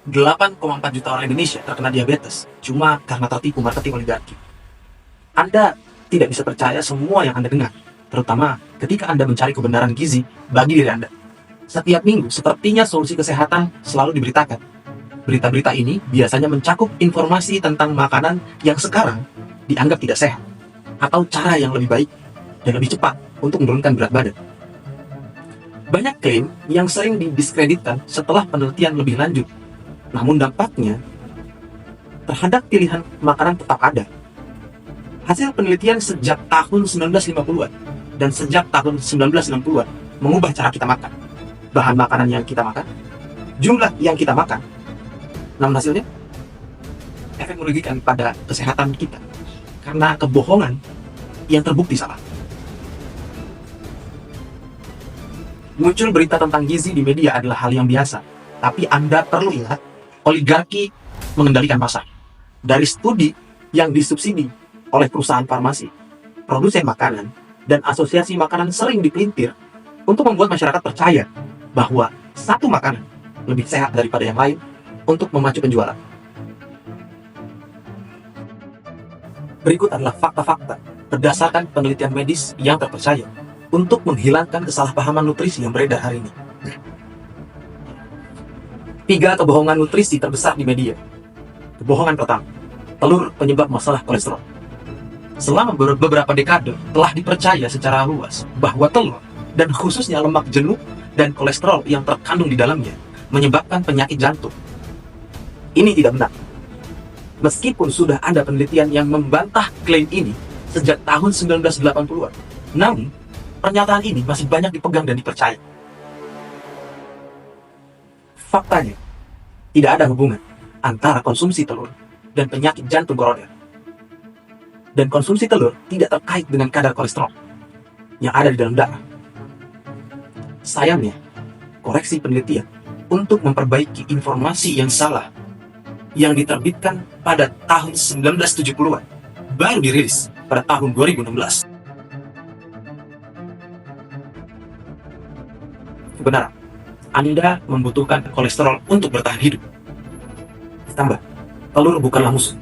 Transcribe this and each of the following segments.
8,4 juta orang Indonesia terkena diabetes cuma karena tertipu marketing oligarki. Anda tidak bisa percaya semua yang Anda dengar, terutama ketika Anda mencari kebenaran gizi bagi diri Anda. Setiap minggu, sepertinya solusi kesehatan selalu diberitakan. Berita-berita ini biasanya mencakup informasi tentang makanan yang sekarang dianggap tidak sehat, atau cara yang lebih baik dan lebih cepat untuk menurunkan berat badan. Banyak klaim yang sering didiskreditkan setelah penelitian lebih lanjut, namun dampaknya terhadap pilihan makanan tetap ada. Hasil penelitian sejak tahun 1950-an dan sejak tahun 1960-an mengubah cara kita makan, bahan makanan yang kita makan, jumlah yang kita makan. Namun hasilnya, efek merugikan pada kesehatan kita karena kebohongan yang terbukti salah. Muncul berita tentang gizi di media adalah hal yang biasa, tapi Anda perlu ingat, oligarki mengendalikan pasar. Dari studi yang disubsidi oleh perusahaan farmasi, produsen makanan, dan asosiasi makanan sering dipelintir untuk membuat masyarakat percaya bahwa satu makanan lebih sehat daripada yang lain untuk memacu penjualan. Berikut adalah fakta-fakta berdasarkan penelitian medis yang terpercaya untuk menghilangkan kesalahpahaman nutrisi yang beredar hari ini. 3 kebohongan nutrisi terbesar di media. Kebohongan pertama, telur penyebab masalah kolesterol. Selama beberapa dekade telah dipercaya secara luas bahwa telur, dan khususnya lemak jenuh dan kolesterol yang terkandung di dalamnya, menyebabkan penyakit jantung. Ini tidak benar. Meskipun sudah ada penelitian yang membantah klaim ini sejak tahun 1980-an, namun pernyataan ini masih banyak dipegang dan dipercaya. Faktanya, tidak ada hubungan antara konsumsi telur dan penyakit jantung koroner. Dan konsumsi telur tidak terkait dengan kadar kolesterol yang ada di dalam darah. Sayangnya, koreksi penelitian untuk memperbaiki informasi yang salah yang diterbitkan pada tahun 1970-an baru dirilis pada tahun 2016. Kebenaran, Anda membutuhkan kolesterol untuk bertahan hidup. Ditambah, telur bukanlah musuh.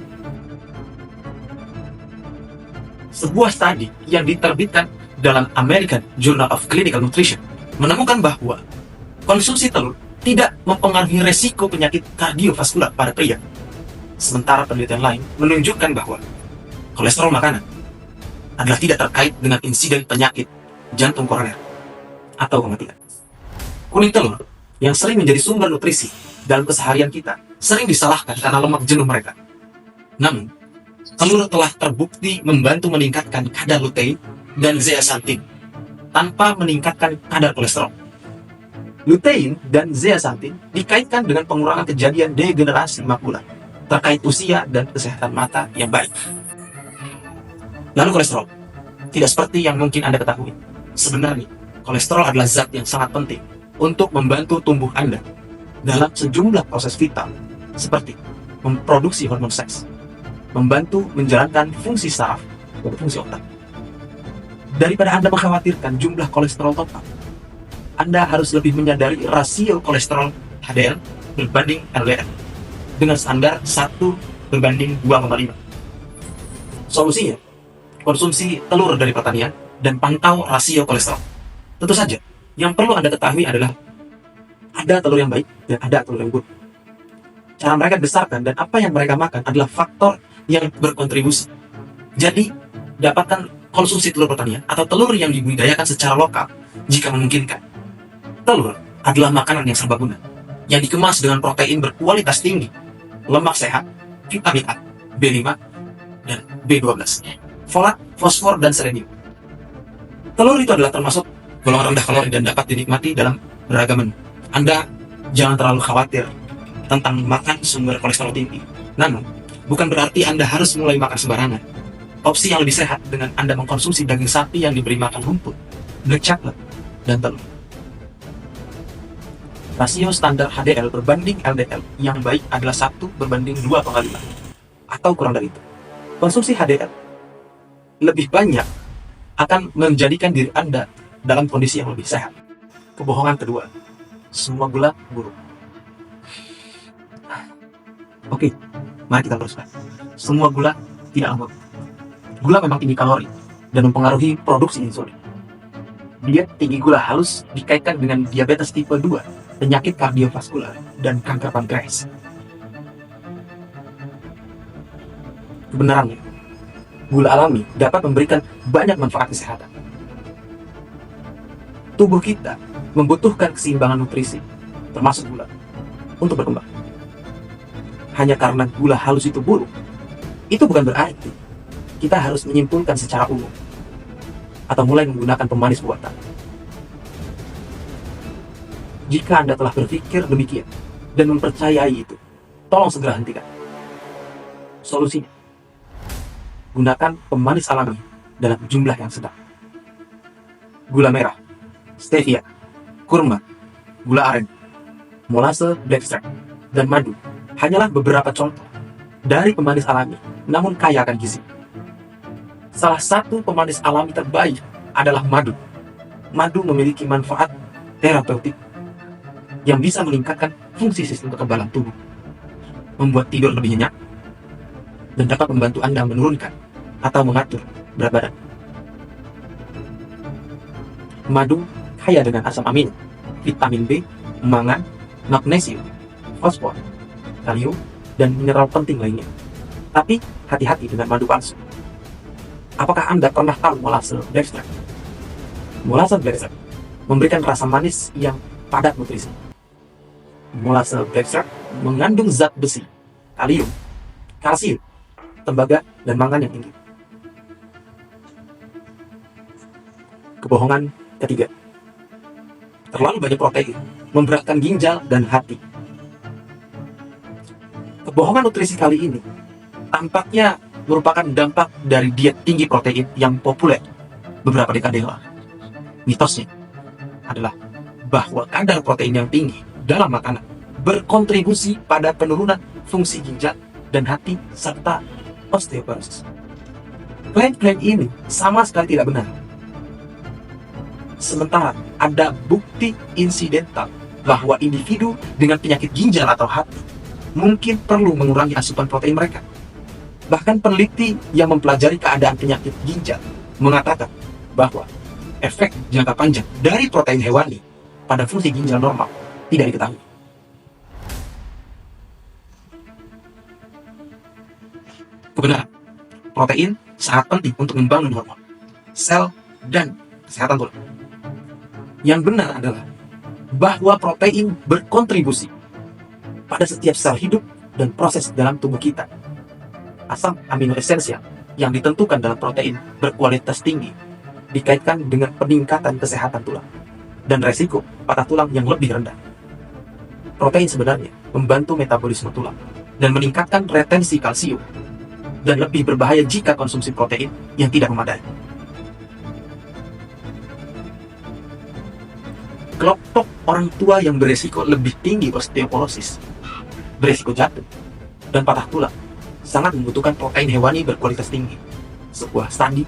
Sebuah studi yang diterbitkan dalam American Journal of Clinical Nutrition menemukan bahwa konsumsi telur tidak mempengaruhi resiko penyakit kardiovaskular pada pria. Sementara penelitian lain menunjukkan bahwa kolesterol makanan adalah tidak terkait dengan insiden penyakit jantung koroner atau kematian. Kuning telur yang sering menjadi sumber nutrisi dalam keseharian kita sering disalahkan karena lemak jenuh mereka. Namun, telur telah terbukti membantu meningkatkan kadar lutein dan zeaxanthin tanpa meningkatkan kadar kolesterol. Lutein dan zeaxanthin dikaitkan dengan pengurangan kejadian degenerasi makula terkait usia dan kesehatan mata yang baik. Lalu kolesterol, tidak seperti yang mungkin Anda ketahui. Sebenarnya, kolesterol adalah zat yang sangat penting untuk membantu tumbuh Anda dalam sejumlah proses vital, seperti memproduksi hormon seks, membantu menjalankan fungsi saraf dan fungsi otak. Daripada Anda mengkhawatirkan jumlah kolesterol total, Anda harus lebih menyadari rasio kolesterol HDL berbanding LDL dengan standar 1:2,5. Solusinya, konsumsi telur dari pertanian dan pantau rasio kolesterol. Tentu saja, yang perlu Anda ketahui adalah ada telur yang baik dan ada telur yang buruk. Cara mereka dibesarkan dan apa yang mereka makan adalah faktor yang berkontribusi. Jadi, dapatkan konsumsi telur pertanian atau telur yang dibudidayakan secara lokal jika memungkinkan. Telur adalah makanan yang serbaguna, yang dikemas dengan protein berkualitas tinggi, lemak sehat, vitamin A, B5, dan B12, folat, fosfor, dan selenium. Telur itu adalah termasuk golongan rendah kalori dan dapat dinikmati dalam beragam menu. Anda jangan terlalu khawatir tentang makan sumber kolesterol tinggi. Namun, bukan berarti Anda harus mulai makan sembarangan. Opsi yang lebih sehat dengan Anda mengkonsumsi daging sapi yang diberi makan rumput, black chocolate, dan telur. Rasio standar HDL berbanding LDL yang baik adalah 1:2,5 atau kurang dari itu. Konsumsi HDL lebih banyak akan menjadikan diri Anda dalam kondisi yang lebih sehat. Kebohongan kedua, semua gula buruk. Oke, mari kita teruskan. Semua gula tidak aman. Gula memang tinggi kalori dan mempengaruhi produksi insulin. Diet tinggi gula halus dikaitkan dengan diabetes tipe 2, penyakit kardiovaskular, dan kanker pankreas. Kebenarannya, gula alami dapat memberikan banyak manfaat kesehatan. Tubuh kita membutuhkan keseimbangan nutrisi, termasuk gula, untuk berkembang. Hanya karena gula halus itu buruk, itu bukan berarti kita harus menyimpulkan secara umum atau mulai menggunakan pemanis buatan. Jika Anda telah berpikir demikian dan mempercayai itu, tolong segera hentikan. Solusinya, gunakan pemanis alami dalam jumlah yang sedang. Gula merah, stevia, kurma, gula aren, molase black extract, dan madu hanyalah beberapa contoh dari pemanis alami namun kaya akan gizi. Salah satu pemanis alami terbaik adalah madu. Madu memiliki manfaat terapeutik yang bisa meningkatkan fungsi sistem kekebalan tubuh, membuat tidur lebih nyenyak, dan dapat membantu Anda menurunkan atau mengatur berat badan. Madu kaya dengan asam amino, vitamin B, mangan, magnesium, fosfor, kalium, dan mineral penting lainnya. Tapi hati-hati dengan madu palsu. Apakah Anda pernah tahu molase black extract? Molase black extract memberikan rasa manis yang padat nutrisi. Molase black extract mengandung zat besi, kalium, kalsium, tembaga, dan mangan yang tinggi. Kebohongan ketiga, terlalu banyak protein memberatkan ginjal dan hati. Kebohongan nutrisi kali ini tampaknya merupakan dampak dari diet tinggi protein yang populer beberapa dekade lalu. Mitosnya adalah bahwa kadar protein yang tinggi dalam makanan berkontribusi pada penurunan fungsi ginjal dan hati serta osteoporosis. Klaim-klaim ini sama sekali tidak benar. Sementara ada bukti insidental bahwa individu dengan penyakit ginjal atau hati mungkin perlu mengurangi asupan protein mereka. Bahkan peneliti yang mempelajari keadaan penyakit ginjal mengatakan bahwa efek jangka panjang dari protein hewani pada fungsi ginjal normal tidak diketahui. Kebenaran, protein sangat penting untuk membangun hormon, sel, dan kesehatan tulang. Yang benar adalah bahwa protein berkontribusi pada setiap sel hidup dan proses dalam tubuh kita. Asam amino esensial yang ditentukan dalam protein berkualitas tinggi dikaitkan dengan peningkatan kesehatan tulang dan resiko patah tulang yang lebih rendah. Protein sebenarnya membantu metabolisme tulang dan meningkatkan retensi kalsium, dan lebih berbahaya jika konsumsi protein yang tidak memadai. Kelompok orang tua yang beresiko lebih tinggi osteoporosis, beresiko jatuh, dan patah tulang sangat membutuhkan protein hewani berkualitas tinggi. Sebuah studi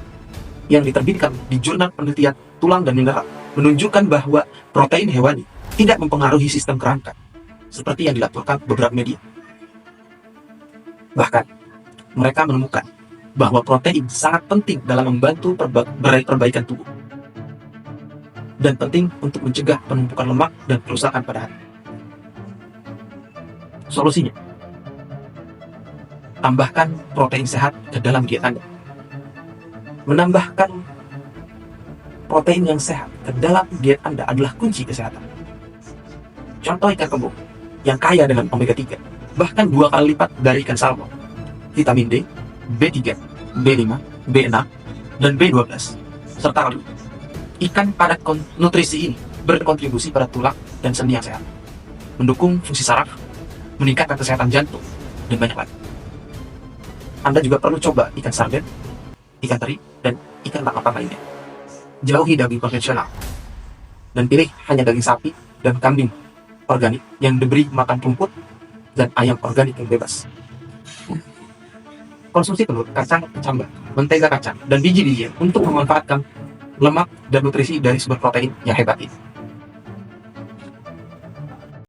yang diterbitkan di jurnal penelitian tulang dan mineral menunjukkan bahwa protein hewani tidak mempengaruhi sistem kerangka seperti yang dilaporkan beberapa media. Bahkan, mereka menemukan bahwa protein sangat penting dalam membantu perbaikan tubuh dan penting untuk mencegah penumpukan lemak dan kerusakan pada hati. Solusinya, tambahkan protein sehat ke dalam diet Anda. Menambahkan protein yang sehat ke dalam diet Anda adalah kunci kesehatan. Contoh ikan kembung yang kaya dengan omega 3, bahkan 2 kali lipat dari ikan salmon. Vitamin D, B3, B5, B6, dan B12, serta kalium. Ikan padat nutrisi ini berkontribusi pada tulang dan sendi yang sehat, mendukung fungsi saraf, meningkatkan kesehatan jantung, dan banyak lagi. Anda juga perlu coba ikan sarden, ikan teri, dan ikan tangkapan lainnya. Jauhi daging konvensional, dan pilih hanya daging sapi dan kambing organik yang diberi makan rumput dan ayam organik yang bebas. Konsumsi telur, kacang kecambah, mentega kacang, dan biji-bijian untuk memanfaatkan lemak dan nutrisi dari sumber protein yang hebat ini.